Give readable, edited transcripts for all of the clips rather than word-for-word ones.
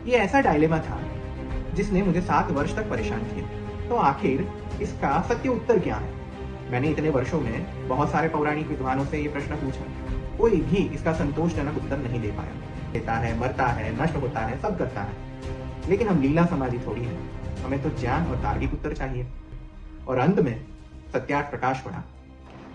ये ऐसा डायलेमा था जिसने मुझे 7 वर्ष तक परेशान किया। तो आखिर इसका सत्य उत्तर क्या है? मैंने इतने वर्षों में बहुत सारे पौराणिक विद्वानों से ये प्रश्न पूछा, कोई भी इसका संतोषजनक उत्तर नहीं दे पाया। देता है, मरता है, नष्ट होता है, सब करता है। लेकिन हम लीला समाधि थोड़ी है, हमें तो ज्ञान और तार्किक उत्तर चाहिए। और अंत में सत्यार्थ प्रकाश पड़ा।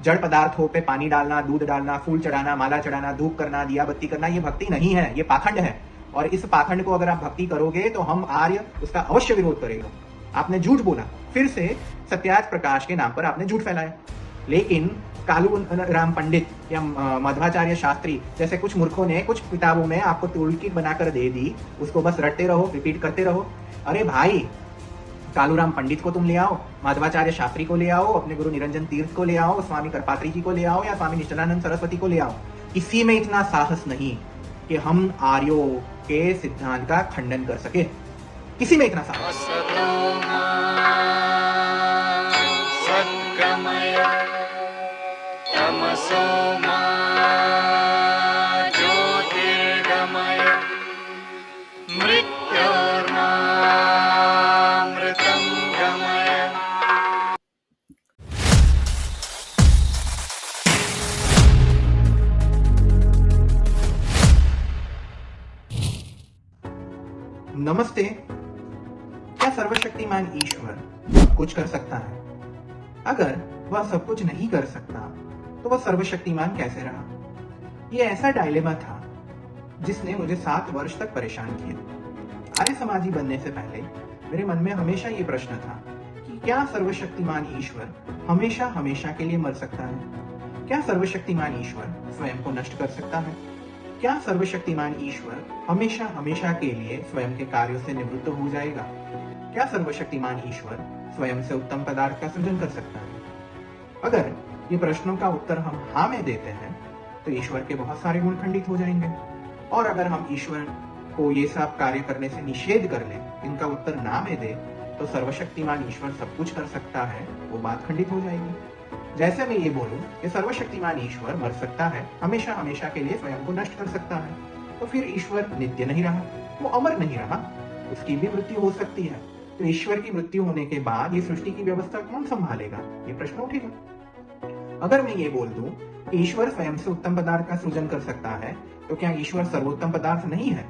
जड़ पदार्थों पे पानी डालना, दूध डालना, फूल चढ़ाना, माला चढ़ाना, धूप करना, दिया बत्ती करना, ये भक्ति नहीं है, ये पाखंड है। और इस पाखंड को अगर आप भक्ति करोगे तो हम आर्य उसका अवश्य विरोध करेगा। आपने झूठ बोला, फिर से सत्यार्थ प्रकाश के नाम पर आपने झूठ फैलाया। लेकिन कालू राम पंडित या मध्वाचार्य शास्त्री जैसे कुछ मूर्खों ने कुछ किताबों में आपको टूलकिट बनाकर दे दी, उसको बस रटते रहो, रिपीट करते रहो। अरे भाई, कालूराम पंडित को तुम ले आओ, माधवाचार्य शास्त्री को ले आओ, अपने गुरु निरंजन तीर्थ को ले आओ, स्वामी करपात्री जी को ले आओ या स्वामी निश्चलानंद सरस्वती को ले आओ। किसी में इतना साहस नहीं कि हम आर्यों के सिद्धांत का खंडन कर सके। किसी में इतना साहस। नमस्ते। क्या सर्वशक्तिमान ईश्वर सब कुछ कर सकता है? अगर वह सब कुछ नहीं कर सकता तो वह सर्वशक्तिमान कैसे रहा? यह ऐसा डायलेमा था जिसने मुझे 7 वर्ष तक परेशान किया। आर्य समाजी बनने से पहले मेरे मन में हमेशा ये प्रश्न था कि क्या सर्वशक्तिमान ईश्वर हमेशा हमेशा के लिए मर सकता है? क्या सर्वशक्तिमान ईश्वर स्वयं को नष्ट कर सकता है? क्या सर्वशक्तिमान ईश्वर हमेशा हमेशा के लिए स्वयं के कार्यों से निवृत्त हो जाएगा? क्या सर्वशक्तिमान ईश्वर स्वयं से उत्तम पदार्थ का सृजन कर सकता है? अगर ये प्रश्नों का उत्तर हम हाँ में देते हैं तो ईश्वर के बहुत सारे गुण खंडित हो जाएंगे। और अगर हम ईश्वर को ये सब कार्य करने से निषेध कर ले, इनका उत्तर ना में दे, तो सर्वशक्तिमान ईश्वर सब कुछ कर सकता है, वो बात खंडित हो जाएगी। जैसे मैं ये बोलूं कि सर्वशक्तिमान ईश्वर मर सकता है, हमेशा हमेशा के लिए स्वयं को नष्ट कर सकता है, तो फिर ईश्वर नित्य नहीं रहा, वो अमर नहीं रहा, उसकी भी मृत्यु हो सकती है। तो ईश्वर की मृत्यु होने के बाद ये सृष्टि की व्यवस्था कौन संभालेगा? ये प्रश्न उठेगा। अगर मैं ये बोल दूं कि ईश्वर स्वयं से उत्तम पदार्थ का सृजन कर सकता है, तो क्या ईश्वर सर्वोत्तम पदार्थ नहीं है?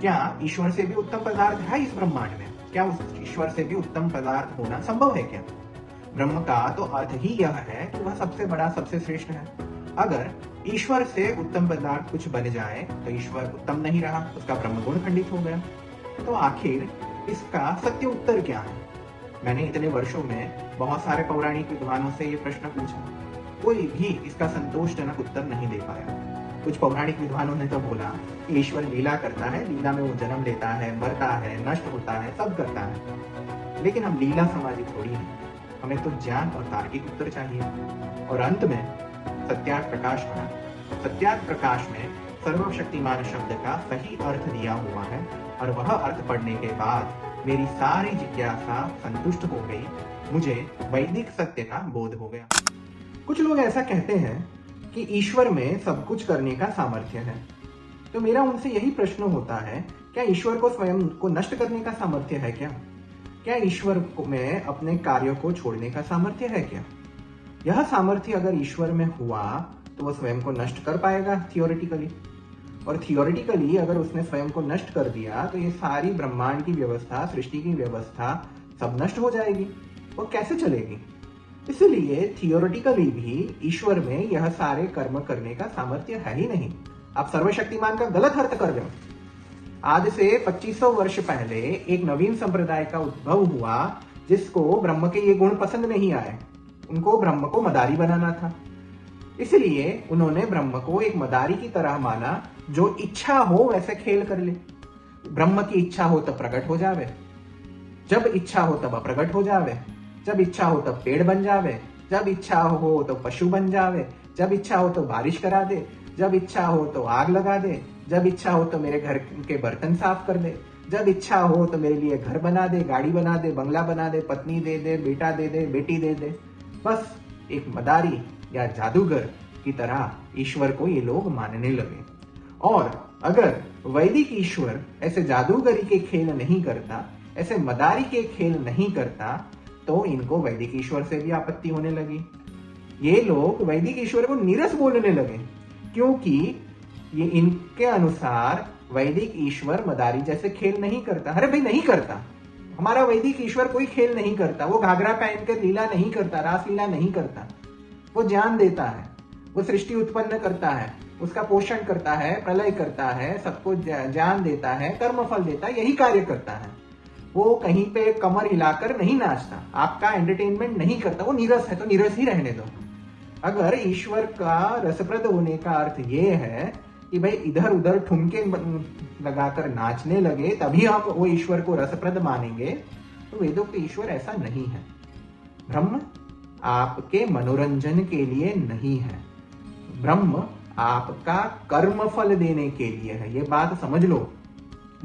क्या ईश्वर से भी उत्तम पदार्थ है इस ब्रह्मांड में? क्या उस ईश्वर से भी उत्तम पदार्थ होना संभव है क्या? ब्रह्म का तो अर्थ ही यह है कि वह सबसे बड़ा, सबसे श्रेष्ठ है। अगर ईश्वर से उत्तम पदार्थ कुछ बन जाए तो ईश्वर उत्तम नहीं रहा, उसका ब्रह्म गुण खंडित हो गया। तो आखिर इसका सत्य उत्तर क्या है? मैंने इतने वर्षों में बहुत सारे पौराणिक विद्वानों से ये प्रश्न पूछा, कोई भी इसका संतोषजनक उत्तर नहीं दे पाया। कुछ पौराणिक विद्वानों ने तो बोला कि ईश्वर लीला करता है, लीला में वो जन्म लेता है, मरता है, नष्ट होता है, सब करता है। लेकिन हम लीला समाधि थोड़ी है, हमें तो ज्ञान और तार्किक उत्तर चाहिए। और अंत में सत्यार्थ प्रकाश पड़ा। सत्यार्थ प्रकाश में सर्वशक्तिमान शब्द का सही अर्थ दिया हुआ है, और वह अर्थ पढ़ने के बाद मेरी सारी जिज्ञासा संतुष्ट हो गई, मुझे वैदिक सत्य का बोध हो गया। कुछ लोग ऐसा कहते हैं कि ईश्वर में सब कुछ करने का सामर्थ्य है। तो मेरा उनसे यही प्रश्न होता है, क्या ईश्वर को स्वयं को नष्ट करने का सामर्थ्य है क्या? क्या ईश्वर में अपने कार्यों को छोड़ने का सामर्थ्य है क्या? यह सामर्थ्य अगर ईश्वर में हुआ तो वह स्वयं को नष्ट कर पाएगा थियोरेटिकली, और थियोरेटिकली अगर उसने स्वयं को नष्ट कर दिया तो ये सारी ब्रह्मांड की व्यवस्था, सृष्टि की व्यवस्था सब नष्ट हो जाएगी। वो कैसे चलेगी? इसलिए थियोरेटिकली भी ईश्वर में यह सारे कर्म करने का सामर्थ्य है ही नहीं। आप सर्वशक्तिमान का गलत अर्थ कर रहे हो। आज से 2500 वर्ष पहले एक नवीन संप्रदाय का उद्भव हुआ जिसको ब्रह्म के ये गुण पसंद नहीं आए। उनको ब्रह्म को मदारी बनाना था, इसलिए उन्होंने ब्रह्म को एक मदारी की तरह माना, जो इच्छा हो वैसे खेल कर ले। ब्रह्म की इच्छा हो तब प्रकट हो जावे, जब इच्छा हो तब अप्रकट हो जावे, जब इच्छा हो तब पेड़ बन जावे, जब इच्छा हो तो पशु बन जावे, जब इच्छा हो तो बारिश करा दे, जब इच्छा हो तो आग लगा दे, जब इच्छा हो तो मेरे घर के बर्तन साफ कर दे, जब इच्छा हो तो मेरे लिए घर बना दे, गाड़ी बना दे, बंगला बना दे, पत्नी दे दे, बेटा दे दे, बेटी दे दे। बस एक मदारी या जादूगर की तरह ईश्वर को ये लोग मानने लगे। और अगर वैदिक ईश्वर ऐसे जादूगरी के खेल नहीं करता, ऐसे मदारी के खेल नहीं करता, तो इनको वैदिक ईश्वर से भी आपत्ति होने लगी। ये लोग वैदिक ईश्वर को नीरस बोलने लगे, क्योंकि ये इनके अनुसार वैदिक ईश्वर मदारी जैसे खेल नहीं करता। अरे भाई, नहीं करता। हमारा वैदिक ईश्वर कोई खेल नहीं करता। वो घाघरा पहनकर लीला नहीं करता, रासलीला नहीं करता। वो ज्ञान देता है, वो सृष्टि उत्पन्न करता है, उसका पोषण करता है, प्रलय करता है, सबको ज्ञान देता है, कर्म फल देता है, यही कार्य करता है। वो कहीं पे कमर हिलाकर नहीं नाचता, आपका एंटरटेनमेंट नहीं करता। वो नीरस है तो नीरस ही रहने दो। अगर ईश्वर का रसप्रद होने का अर्थ ये है कि भाई इधर उधर ठुमके लगाकर नाचने लगे तभी आप वो ईश्वर को रसप्रद मानेंगे, तो वेदोक्त ईश्वर ऐसा नहीं है। ब्रह्म आपके मनोरंजन के लिए नहीं है, ब्रह्म आपका कर्म फल देने के लिए है। ये बात समझ लो।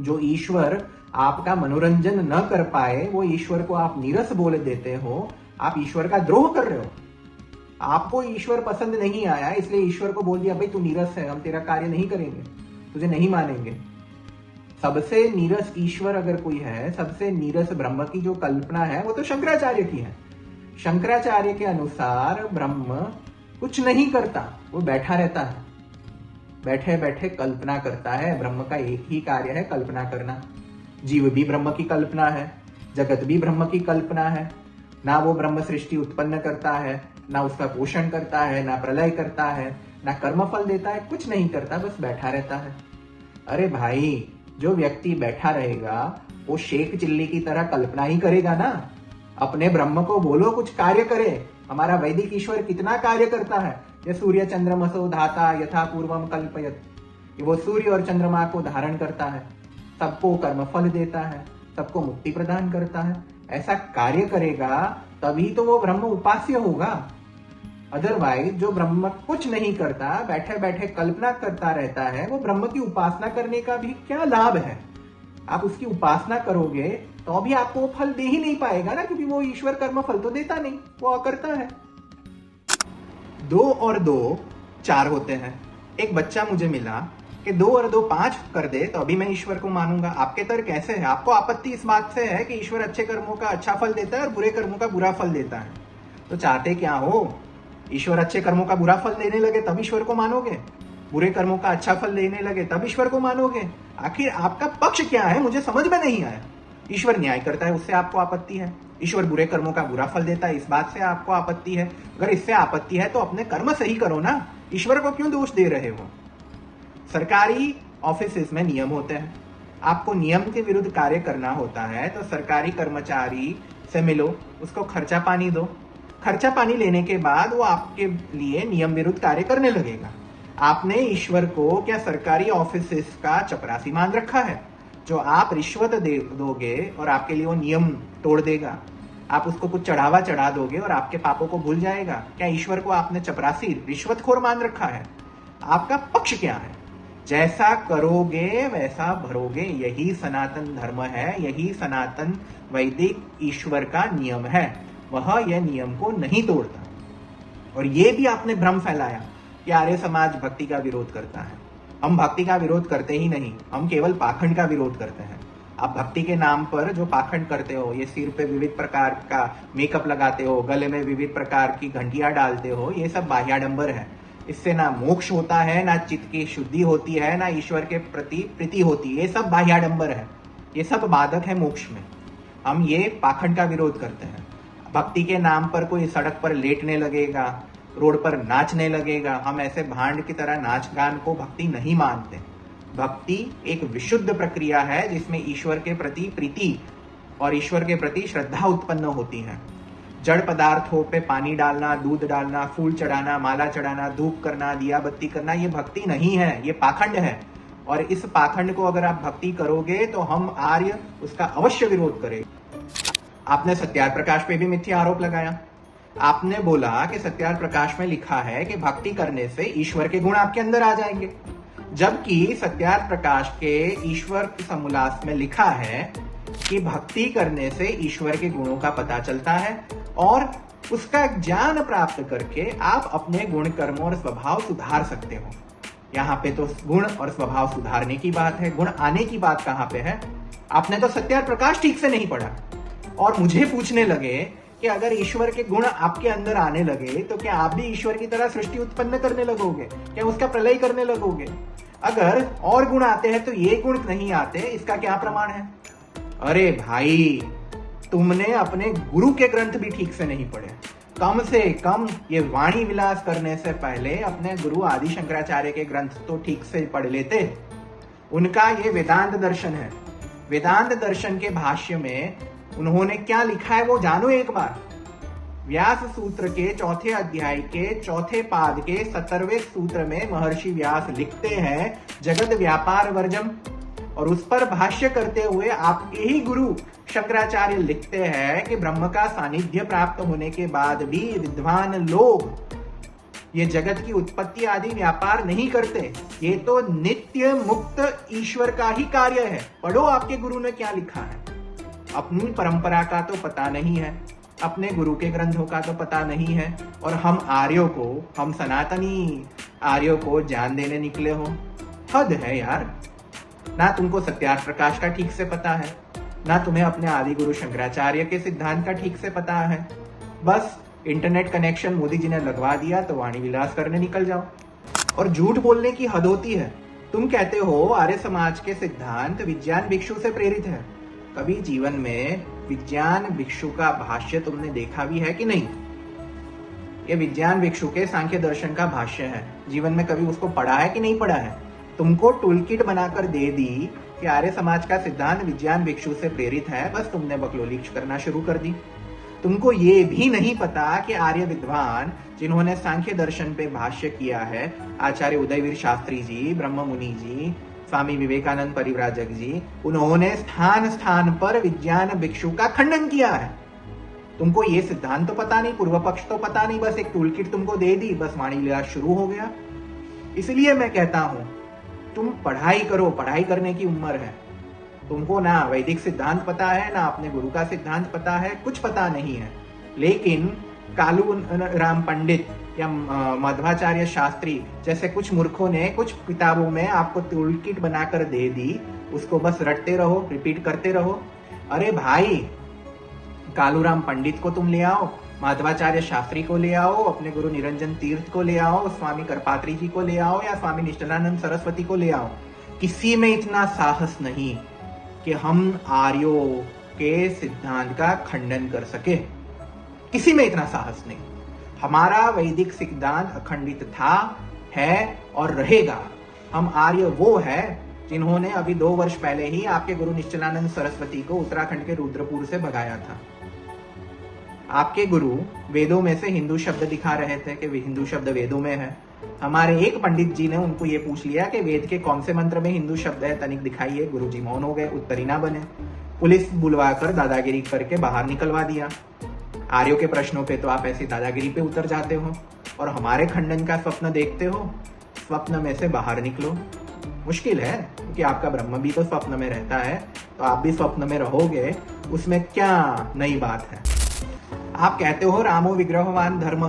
जो ईश्वर आपका मनोरंजन न कर पाए, वो ईश्वर को आप नीरस बोल देते हो, आप ईश्वर का द्रोह कर रहे हो। आपको ईश्वर पसंद नहीं आया, इसलिए ईश्वर को बोल दिया भाई तू नीरस है, हम तेरा कार्य नहीं करेंगे, तुझे नहीं मानेंगे। सबसे नीरस ईश्वर अगर कोई है, सबसे नीरस ब्रह्म की जो कल्पना है वो तो शंकराचार्य की है। शंकराचार्य के अनुसार ब्रह्म कुछ नहीं करता, वो बैठा रहता है, बैठे बैठे कल्पना करता है। ब्रह्म का एक ही कार्य है, कल्पना करना। जीव भी ब्रह्म की कल्पना है, जगत भी ब्रह्म की कल्पना है। ना वो ब्रह्म सृष्टि उत्पन्न करता है, ना उसका पोषण करता है, ना प्रलय करता है, ना कर्मफल देता है, कुछ नहीं करता, बस बैठा रहता है। अरे भाई, जो व्यक्ति बैठा रहेगा वो शेख चिल्ली की तरह कल्पना ही करेगा ना। अपने ब्रह्म को बोलो कुछ कार्य करे। हमारा वैदिक ईश्वर कितना कार्य करता है। ये सूर्य चंद्रमसो धाता यथा पूर्वम कल्पयत, वो सूर्य और चंद्रमा को धारण करता है, सबको कर्मफल देता है, सबको मुक्ति प्रदान करता है। ऐसा कार्य करेगा तभी तो वो ब्रह्म उपास्य होगा। अदरवाइज जो ब्रह्म कुछ नहीं करता, बैठे बैठे कल्पना करता रहता है, वो ब्रह्म की उपासना करने का भी क्या लाभ है। आप उसकी उपासना करोगे तो भी आपको वो फल दे ही नहीं पाएगा ना, क्योंकि वो ईश्वर कर्म फल तो देता नहीं, वो अकर्ता है। 2 और 2 4 होते हैं। एक बच्चा मुझे मिला कि 2 और 2 5 कर दे तो अभी मैं ईश्वर को मानूंगा। आपके तर्क कैसे है? आपको आपत्ति इस बात से है कि ईश्वर अच्छे कर्मों का अच्छा फल देता है और बुरे कर्मों का बुरा फल देता है। तो चाहते क्या हो? ईश्वर अच्छे कर्मों का बुरा फल देने लगे तब ईश्वर को मानोगे, बुरे कर्मों का अच्छा फल देने लगे तब ईश्वर को मानोगे। आखिर आपका पक्ष क्या है? मुझे समझ में नहीं आया। ईश्वर न्याय करता है, उससे आपको आपत्ति है। ईश्वर बुरे कर्मों का बुरा फल देता है, इस बात से आपको आपत्ति है। अगर इससे आपत्ति है तो अपने कर्म सही करो ना, ईश्वर को क्यों दोष दे रहे हो? सरकारी ऑफिसेज में नियम होते हैं, आपको नियम के विरुद्ध कार्य करना होता है तो सरकारी कर्मचारी से मिलो, उसको खर्चा पानी दो। खर्चा पानी लेने के बाद वो आपके लिए नियम विरुद्ध कार्य करने लगेगा। आपने ईश्वर को क्या सरकारी ऑफिसेज का चपरासी मान रखा है, जो आप रिश्वत दे दोगे और आपके लिए वो नियम तोड़ देगा? आप उसको कुछ चढ़ावा चढ़ा दोगे और आपके पापों को भूल जाएगा? क्या ईश्वर को आपने चपरासी रिश्वतखोर मान रखा है? आपका पक्ष क्या है? जैसा करोगे वैसा भरोगे, यही सनातन धर्म है, यही सनातन वैदिक ईश्वर का नियम है। वह यह नियम को नहीं तोड़ता। और ये भी आपने भ्रम फैलाया कि आर्य समाज भक्ति का विरोध करता है। हम भक्ति का विरोध करते ही नहीं, हम केवल पाखंड का विरोध करते हैं। आप भक्ति के नाम पर जो पाखंड करते हो, ये सिर पे विविध प्रकार का मेकअप लगाते हो, गले में विविध प्रकार की घंटियां डालते हो, ये सब बाह्याडंबर है। इससे ना मोक्ष होता है, ना चित्त की शुद्धि होती है, ना ईश्वर के प्रति प्रीति होती है। ये सब बाह्याडंबर है, ये सब बाधक है मोक्ष में। हम ये पाखंड का विरोध करते हैं। भक्ति के नाम पर कोई सड़क पर लेटने लगेगा, रोड पर नाचने लगेगा, हम ऐसे भांड की तरह नाच गान को भक्ति नहीं मानते। भक्ति एक विशुद्ध प्रक्रिया है जिसमें ईश्वर के प्रति प्रीति और ईश्वर के प्रति श्रद्धा उत्पन्न होती है। जड़ पदार्थों पे पानी डालना, दूध डालना, फूल चढ़ाना, माला चढ़ाना, धूप करना, दिया बत्ती करना, ये भक्ति नहीं है, ये पाखंड है। और इस पाखंड को अगर आप भक्ति करोगे तो हम आर्य उसका अवश्य विरोध करेंगे। आपने सत्यार्थ प्रकाश पे भी मिथ्या आरोप लगाया। आपने बोला कि सत्यार्थ प्रकाश में लिखा है कि भक्ति करने से ईश्वर के गुण आपके अंदर आ जाएंगे, जबकि सत्यार्थ प्रकाश के ईश्वर समोल्लास में लिखा है कि भक्ति करने से ईश्वर के गुणों का पता चलता है और उसका ज्ञान प्राप्त करके आप अपने गुण कर्म और स्वभाव सुधार सकते हो। यहाँ पे तो गुण और स्वभाव सुधारने की बात है, गुण आने की बात कहाँ पे है? आपने तो सत्य और प्रकाश ठीक से नहीं पढ़ा और मुझे पूछने लगे कि अगर ईश्वर के गुण आपके अंदर आने लगे तो क्या आप भी ईश्वर की तरह सृष्टि उत्पन्न करने लगोगे? क्या उसका प्रलय करने लगोगे? अगर और गुण आते हैं तो ये गुण नहीं आते, इसका क्या प्रमाण है? अरे भाई, तुमने अपने गुरु के ग्रंथ भी ठीक से नहीं पढ़े। कम से कम ये वाणी विलास करने से पहले अपने गुरु आदि शंकराचार्य के ग्रंथ तो ठीक से पढ़ लेते। उनका ये वेदांत दर्शन है। वेदांत दर्शन के भाष्य में उन्होंने क्या लिखा है वो जानो एक बार। व्यास सूत्र के चौथे अध्याय के चौथे पाद के 17वें सूत्र में महर्षि व्यास लिखते हैं जगत व्यापार वर्जम, और उस पर भाष्य करते हुए आपके ही गुरु शंकराचार्य लिखते हैं कि ब्रह्म का सानिध्य प्राप्त होने के बाद भी विद्वान लोग ये जगत की उत्पत्ति आदि व्यापार नहीं करते, ये तो नित्य मुक्त ईश्वर का ही कार्य है। पढ़ो आपके गुरु ने क्या लिखा है। अपनी परंपरा का तो पता नहीं है, अपने गुरु के ग्रंथों का तो पता नहीं है, और हम आर्यों को, हम सनातनी आर्यों को जान देने निकले हो। हद है यार। ना तुमको सत्यार्थ प्रकाश का ठीक से पता है, ना तुम्हें अपने आदि गुरु शंकराचार्य के सिद्धांत का ठीक से पता है। बस इंटरनेट कनेक्शन मोदी जी ने लगवा दिया तो वाणी विलास करने निकल जाओ। और झूठ बोलने की हद होती है। तुम कहते हो आर्य समाज के सिद्धांत विज्ञान भिक्षु से प्रेरित है। कभी जीवन में विज्ञान भिक्षु का भाष्य तुमने देखा भी है कि नहीं? ये विज्ञान भिक्षु के सांख्य दर्शन का भाष्य है। जीवन में कभी उसको पढ़ा है कि नहीं पढ़ा है? तुमको टूल किट बनाकर दे दी कि आर्य समाज का सिद्धांत विज्ञान भिक्षु से प्रेरित है, बस तुमने बकलोली करना शुरू कर दी। तुमको ये भी नहीं पता कि आर्य विद्वान जिन्होंने सांख्य दर्शन पे भाष्य किया है, आचार्य उदयवीर शास्त्री जी, ब्रह्म मुनि जी, स्वामी विवेकानंद परिव्राजक जी, उन्होंने स्थान स्थान पर विज्ञान भिक्षु का खंडन किया है। तुमको ये सिद्धांत तो पता नहीं, पूर्व पक्ष तो पता नहीं, बस एक टूल किट तुमको दे दी, बस वाणी विलास शुरू हो गया। इसलिए मैं कहता हूं तुम पढ़ाई करो, पढ़ाई करने की उम्र है। तुमको ना वैदिक सिद्धांत पता है, ना अपने गुरु का सिद्धांत पता है, कुछ पता नहीं है। लेकिन कालू राम पंडित या मध्वाचार्य शास्त्री जैसे कुछ मूर्खों ने कुछ किताबों में आपको टूल किट बनाकर दे दी, उसको बस रटते रहो, रिपीट करते रहो। अरे भाई, कालूराम पंडित को तुम ले आओ, माधवाचार्य शास्त्री को ले आओ, अपने गुरु निरंजन तीर्थ को ले आओ, स्वामी करपात्री जी को ले आओ, या स्वामी निष्ठलानंद सरस्वती को ले आओ। किसी में इतना साहस नहीं कि हम आर्यों के सिद्धांत का खंडन कर सके। किसी में इतना साहस नहीं। हमारा वैदिक सिद्धांत अखंडित था, है और रहेगा। हम आर्य वो है जिन्होंने अभी 2 वर्ष पहले ही आपके गुरु निश्चलानंद सरस्वती को उत्तराखंड के रुद्रपुर से भगाया था। आपके गुरु वेदों में से हिंदू शब्द दिखा रहे थे कि हिंदू शब्द वेदों में है। हमारे एक पंडित जी ने उनको ये पूछ लिया कि वेद के कौन से मंत्र में हिंदू शब्द है, तनिक दिखाइए। गुरु जी मौन हो गए, उत्तरी ना बने। पुलिस बुलवाकर दादागिरी करके बाहर निकलवा दिया। आर्यों के प्रश्नों पे तो आप ऐसी दादागिरी पे उतर जाते हो, और हमारे खंडन का स्वप्न देखते हो। स्वप्न में से बाहर निकलो। मुश्किल है क्योंकि आपका ब्रह्म भी तो स्वप्न में रहता है, तो आप भी स्वप्न में रहोगे, उसमें क्या नई बात है। आप कहते हो रामो विग्रहवान धर्म,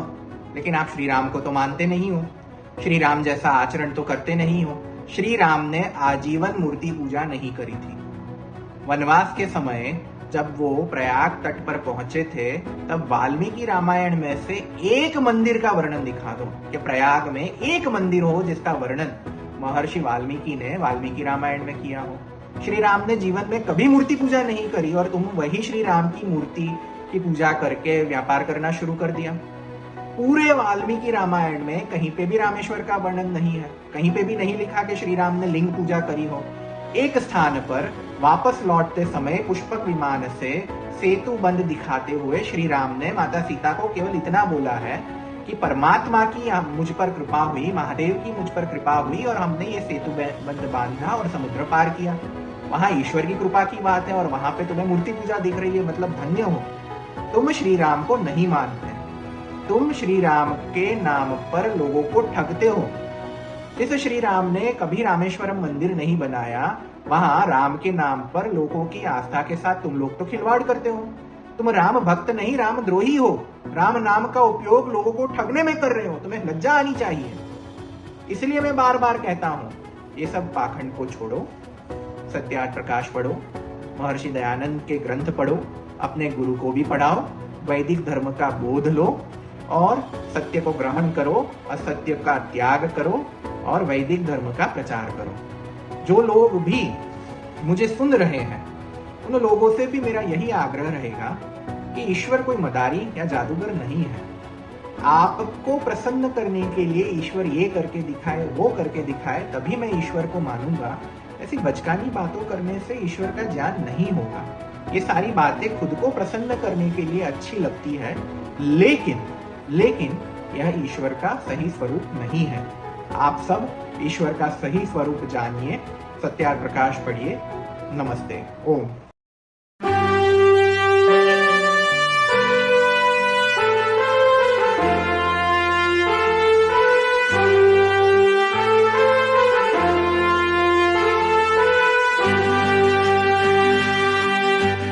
लेकिन आप श्री राम को तो मानते नहीं हो, श्री राम जैसा आचरण तो करते नहीं हो। श्री राम ने आजीवन मूर्ति पूजा नहीं करी थी। वनवास के समय जब वो प्रयाग तट पर पहुंचे थे, तब वाल्मीकि रामायण में से एक मंदिर का वर्णन दिखा दो कि प्रयाग में एक मंदिर हो जिसका वर्णन महर्षि वाल्मीकि ने वाल्मीकि रामायण में किया हो। श्री राम ने जीवन में कभी मूर्ति पूजा नहीं करी, और तुम वही श्री राम की मूर्ति की पूजा करके व्यापार करना शुरू कर दिया। पूरे वाल्मीकि रामायण में कहीं पे भी रामेश्वर का वर्णन नहीं है, कहीं पे भी नहीं लिखा कि श्री राम ने लिंग पूजा करी हो। एक स्थान पर वापस लौटते समय पुष्पक विमान से सेतु बंद दिखाते हुए श्री राम ने माता सीता को केवल इतना बोला है कि परमात्मा की मुझ पर कृपा हुई, महादेव की मुझ पर कृपा हुई, और हमने ये सेतु बंद बांधा और समुद्र पार किया। वहां ईश्वर की कृपा की बात है, और वहां पे तुम्हें मूर्ति पूजा दिख रही है, मतलब धन्य हो। तुम श्री राम को नहीं मानते, तुम श्री राम के नाम पर लोगों को ठगते हो। इस श्री राम ने कभी रामेश्वरम मंदिर नहीं बनाया, वहां राम के नाम पर लोगों की आस्था के साथ तुम लोग तो खिलवाड़ करते हो। तुम राम भक्त नहीं, राम द्रोही हो। राम नाम का उपयोग लोगों को ठगने में कर रहे हो, तुम्हें लज्जा आनी चाहिए। इसलिए मैं बार बार कहता हूँ, ये सब पाखंड को छोड़ो, सत्यार्थ प्रकाश पढ़ो, महर्षि दयानंद के ग्रंथ पढ़ो, अपने गुरु को भी पढ़ाओ, वैदिक धर्म का बोध लो और सत्य को ग्रहण करो, असत्य का त्याग करो और वैदिक धर्म का प्रचार करो। जो लोग भी मुझे सुन रहे हैं, उन लोगों से भी मेरा यही आग्रह रहेगा कि ईश्वर कोई मदारी या जादूगर नहीं है। आपको प्रसन्न करने के लिए ईश्वर ये करके दिखाए, वो करके दिखाए, तभी मैं ईश्वर को मानूंगा। ऐसी बचकानी बातों करने से ईश्वर का ज्ञान नहीं होगा। ये सारी बातें खुद को प्रसन्न करने के लिए अच्छी लगती है, लेकिन यह ईश्वर का सही स्वरूप नहीं है। आप सब ईश्वर का सही स्वरूप जानिए, सत्यार्थ प्रकाश पढ़िए। नमस्ते। ओम।